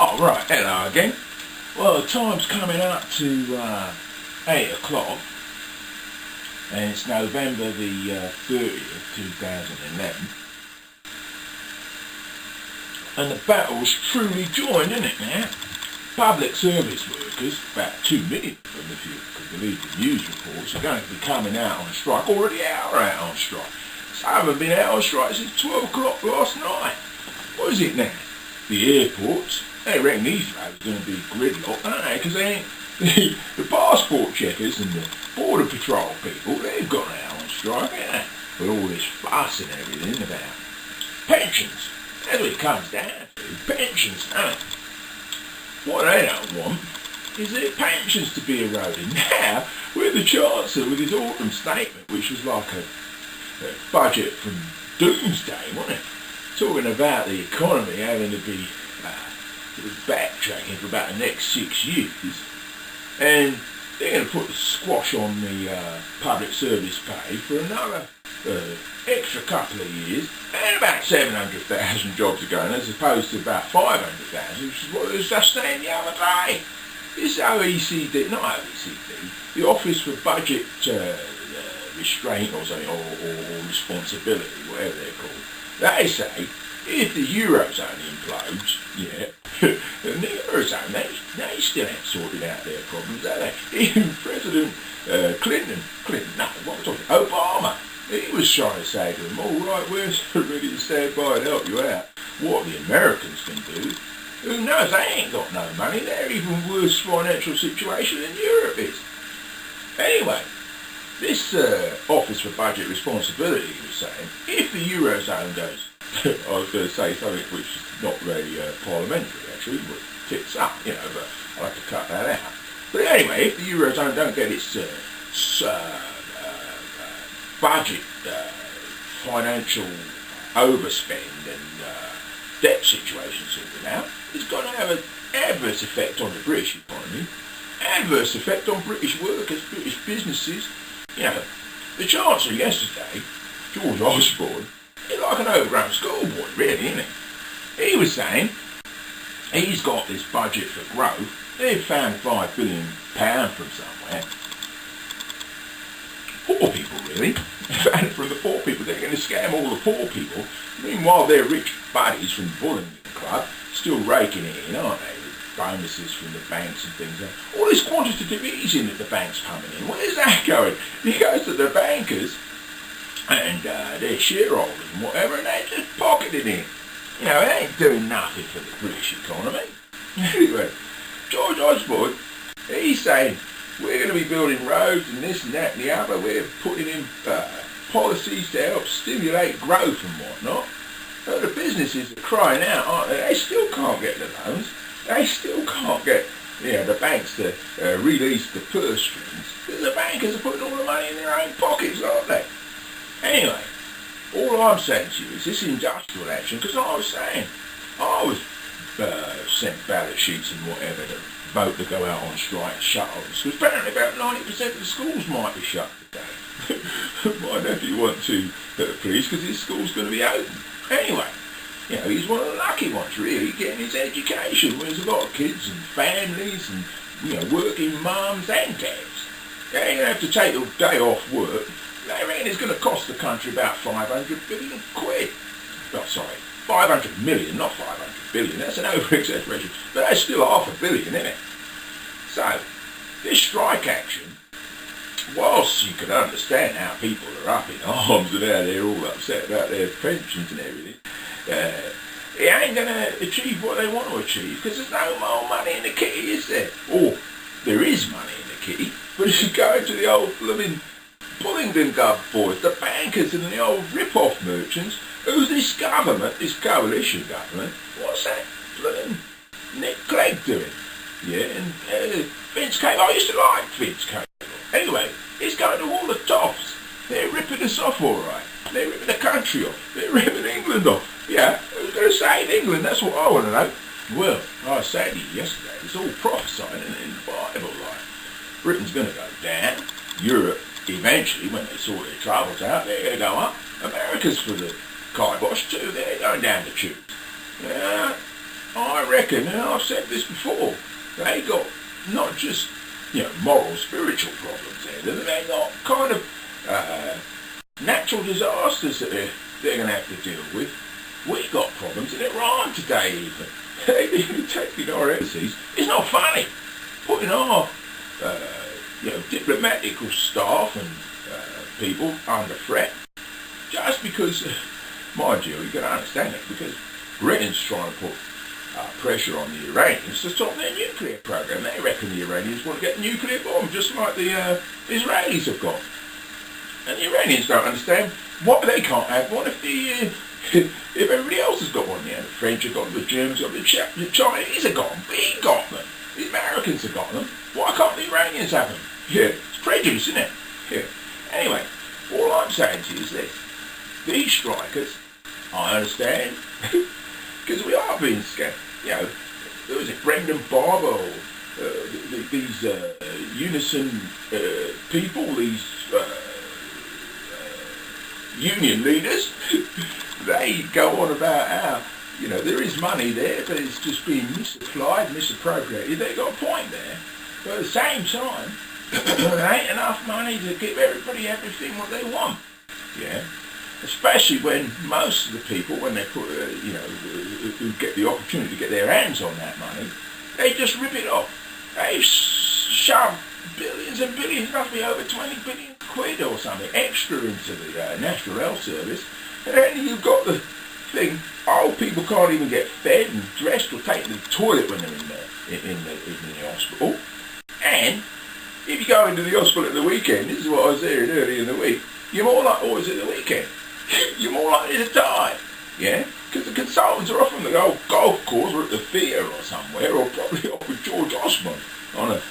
Oh, right, hello again. Well, the time's coming up to 8 o'clock, and it's November the 30th, 2011. And the battle's truly joined, isn't it now? Public service workers, about 2 million of them, if you could believe the news reports, are going to be coming out on strike, already out on strike. Some haven't been out on strike since 12 o'clock last night. What is it now? The airports, they reckon these roads are going to be gridlocked, aren't they? Because they ain't, the passport checkers and the border patrol people, they've gone out on strike, ain't they? With all this fuss and everything about pensions. That's what it comes down to, pensions, don't it? What they don't want is their pensions to be eroded. Now, with the Chancellor, with his autumn statement, which was like a budget from doomsday, wasn't it? Talking about the economy having to be backtracking for about the next 6 years, and they're going to put the squash on the public service pay for another extra couple of years, and about 700,000 jobs are going, as opposed to about 500,000, which is what they was just saying the other day. This OECD, not OECD, the Office for Budget Restraint or something, or Responsibility, whatever they're called, they say if the Eurozone implodes, and the Eurozone, they still haven't sorted out their problems, have they? Even President Obama, he was trying to say to them, all right, we're ready to stand by and help you out. What the Americans can do, who knows, they ain't got no money, they're even worse financial situation than Europe is. Anyway, this Office for Budget Responsibility was saying, if the Eurozone goes, I was going to say something which is not very parliamentary actually, but fits up, but I'll have to cut that out. But anyway, if the Eurozone don't get its budget, financial overspend and debt situation sorted out, it's going to have an adverse effect on the British economy, adverse effect on British workers, British businesses. The Chancellor yesterday, George Osborne, he's like an overgrown schoolboy, really, isn't he? He was saying he's got this budget for growth. They've found £5 billion from somewhere. Poor people, really. They found it from the poor people. They're going to scam all the poor people. Meanwhile, their rich buddies from the Bullying Club still raking it in, aren't they? Bonuses from the banks and things. All this quantitative easing that the bank's coming in, where's that going? He goes to the bankers and their shareholders and whatever, and they just pocket it in. It ain't doing nothing for the British economy. Anyway, George Osborne, he's saying, we're going to be building roads and this and that and the other, we're putting in policies to help stimulate growth and whatnot. But the businesses are crying out, aren't they? They still can't get the loans. They still can't get the banks to release the purse strings, because the bankers are putting all the money in their own pockets, aren't they? Anyway, all I'm saying to you is this industrial action, because I was sent ballot sheets and whatever to vote to go out on strike and shut all the schools. Apparently about 90% of the schools might be shut today. My nephew wants to, please, because his school's going to be open. Anyway, he's one of the lucky ones, really, getting his education. There's a lot of kids and families and, working mums and dads. They ain't going to have to take a day off work. They reckon it's going to cost the country about 500 billion quid. Oh, sorry, 500 million, not 500 billion. That's an over-exaggeration. But that's still $500 million, isn't it? So, this strike action, whilst you can understand how people are up in arms and how they're all upset about their pensions and everything, it ain't going to achieve what they want to achieve, because there's no more money in the kitty, is there? Or there is money in the kitty, but if you go into the old blooming Bullingdon Gov boys, the bankers and the old rip-off merchants, who's this government, this coalition government, what's that blooming Nick Clegg doing? And Vince Cable, I used to like Vince Cable. Anyway, he's going to all the tops. They're ripping us off all right. They're ripping the country off. They're ripping England off. Who's going to save England? That's what I want to know. Well, I was saying to you yesterday, it's all prophesying in the Bible. Britain's going to go down. Europe, eventually, when they sort their troubles out, they're going to go up. America's for the kibosh too. They're going down the tubes. I reckon, and I've said this before, they got not just, moral, spiritual problems there. They got kind of natural disasters that they're going to have to deal with. We got problems in Iran today even. They've even taken our embassies. It's not funny. Putting our, diplomatical staff and people under threat just because, mind you can understand it, because Britain's trying to put pressure on the Iranians to stop their nuclear program. They reckon the Iranians want to get a nuclear bomb just like the Israelis have got. And the Iranians don't understand why they can't have one if everybody else has got one. The French have got them, the Germans have got them, the Chinese have got them, we got them, the Americans have got them. Why can't the Iranians have them? Yeah, it's prejudice, isn't it? Yeah. Anyway, all I'm saying to you is this. These strikers, I understand, because we are being scared. Was it Brendan Barber or these unison people, these union leaders, they go on about how, there is money there, but it's just being misapplied, misappropriated. They got a point there. But at the same time, there ain't enough money to give everybody everything what they want. Yeah. Especially when most of the people, when they put, who get the opportunity to get their hands on that money, they just rip it off. They shove billions and billions, must be over 20 billion quid or something, extra into the National Health Service. And then you've got the thing, old people can't even get fed and dressed or take to the toilet when they're in the hospital. And if you go into the hospital at the weekend, this is what I was hearing earlier in the week, you're more like always at the weekend. You're more likely to die, because the consultants are off on the golf course or at the theatre or somewhere, or probably off with George Osborne on a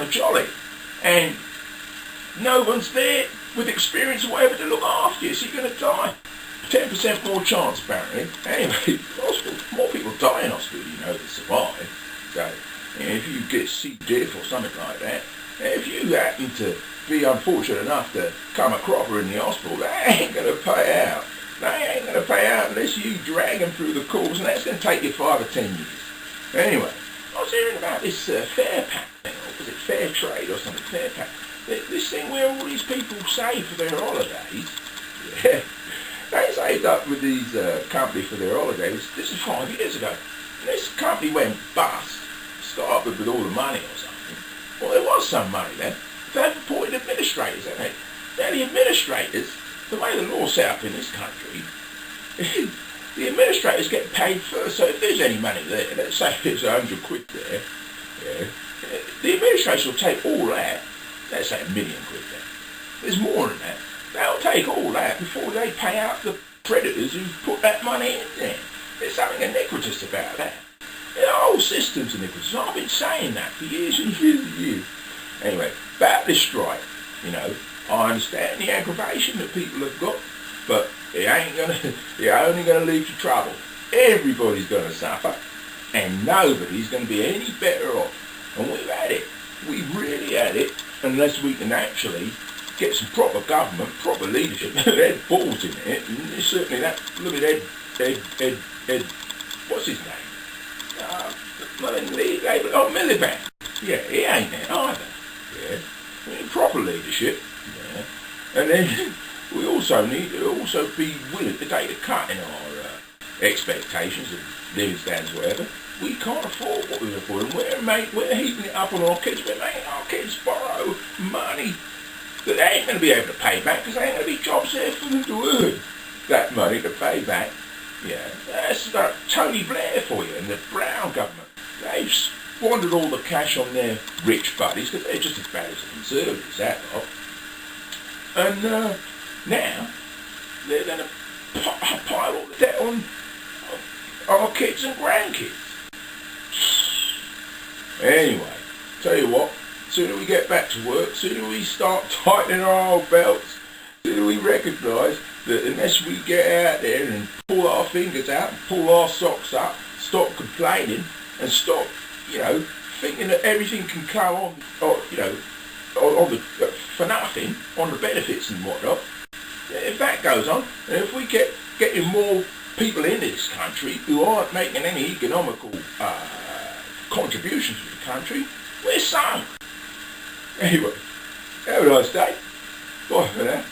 jolly, and no one's there with experience or whatever to look after you, so you're going to die. 10% more chance apparently. Anyway, more people die in hospital, than survive. So if you get C. diff or something like that, if you happen to be unfortunate enough to come a cropper in the hospital, they ain't going to pay out. They ain't going to pay out unless you drag them through the course, and that's going to take you 5 or 10 years. Anyway, I was hearing about this FarePak thing, or was it Fair Trade or something, FarePak. This thing where all these people save for their holidays. Yeah, they saved up with these companies for their holidays. This is 5 years ago. And this company went bust, started with all the money or something. Well, there was some money then. They've appointed administrators, haven't they? Now the administrators, the way the law's set up in this country, the administrators get paid first. So if there's any money there, let's say there's 100 quid there, the administrators will take all that, let's say £1 million quid there. There's more than that. They'll take all that before they pay out the creditors who put that money in there. There's something iniquitous about that. The whole system's iniquitous. I've been saying that for years and years and years. Anyway, about this strike, I understand the aggravation that people have got, but it only gonna lead to trouble. Everybody's gonna suffer, and nobody's gonna be any better off. And we've had it. We've really had it, unless we can actually get some proper government, proper leadership, Ed Balls in it, and certainly that, look at Ed, what's his name? Miliband. Yeah, he ain't there either. Yeah, we need proper leadership. Yeah, and then we also need to also be willing to take a cut in our expectations of living standards, whatever. We can't afford what we're affording. We're heaping it up on our kids. We're making our kids borrow money that they ain't going to be able to pay back because there ain't going to be jobs there for them to earn that money to pay back. Yeah, that's Tony Blair for you and the Brown government. They've squandered all the cash on their rich buddies because they're just as bad as the Conservatives, that lot. And now they're going to pile all the debt on our kids and grandkids. Anyway, tell you what, sooner we get back to work, sooner we start tightening our old belts, sooner we recognise that unless we get out there and pull our fingers out and pull our socks up, stop complaining and stop, thinking that everything can come on, for nothing, on the benefits and whatnot. If that goes on, and if we get getting more people in this country who aren't making any economical contributions to the country, we're sunk. Anyway, have a nice day. Bye for now.